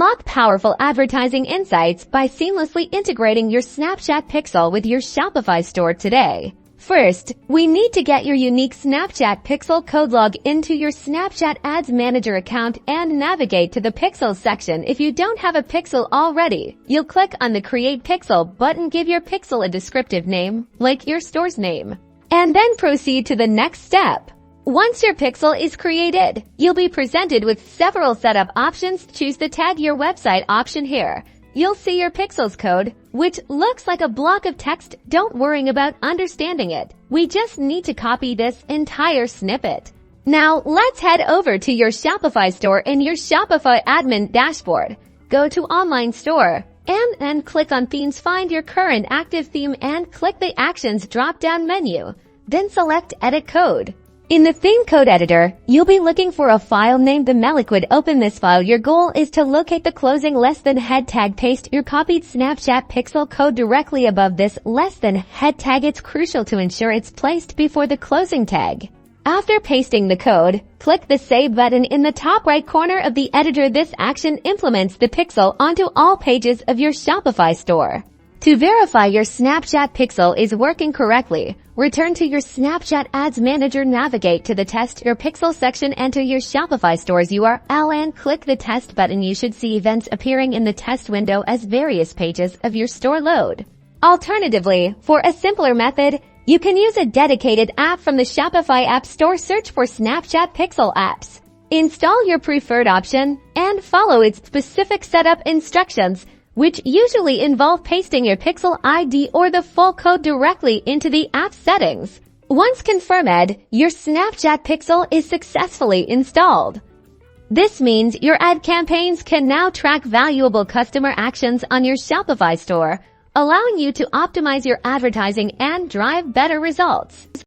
Unlock powerful advertising insights by seamlessly integrating your Snapchat pixel with your Shopify store today. First, we need to get your unique Snapchat pixel code log into your Snapchat Ads Manager account and navigate to the Pixels section. If you don't have a pixel already, you'll click on the Create Pixel button, give your pixel a descriptive name, like your store's name, and then proceed to the next step. Once your pixel is created, you'll be presented with several setup options. Choose the Tag Your Website option here. You'll see your pixel's code, which looks like a block of text. Don't worry about understanding it. We just need to copy this entire snippet. Now, let's head over to your Shopify store in your Shopify admin dashboard. Go to Online Store and then click on Themes. Find your current active theme and click the Actions drop-down menu. Then select Edit Code. In the theme code editor, you'll be looking for a file named theme.liquid. Open this file. Your goal is to locate the closing less than head tag. Paste your copied Snapchat pixel code directly above this less than head tag. It's crucial to ensure it's placed before the closing tag. After pasting the code, click the Save button in the top right corner of the editor. This action implements the pixel onto all pages of your Shopify store. To verify your Snapchat pixel is working correctly, return to your Snapchat Ads Manager, navigate to the Test Your Pixel section, enter your Shopify store's URL and click the Test button. You should see events appearing in the test window as various pages of your store load. Alternatively, for a simpler method, you can use a dedicated app from the Shopify App Store. Search for Snapchat Pixel apps. Install your preferred option and follow its specific setup instructions, which usually involve pasting your pixel ID or the full code directly into the app settings. Once confirmed, your Snapchat pixel is successfully installed. This means your ad campaigns can now track valuable customer actions on your Shopify store, allowing you to optimize your advertising and drive better results.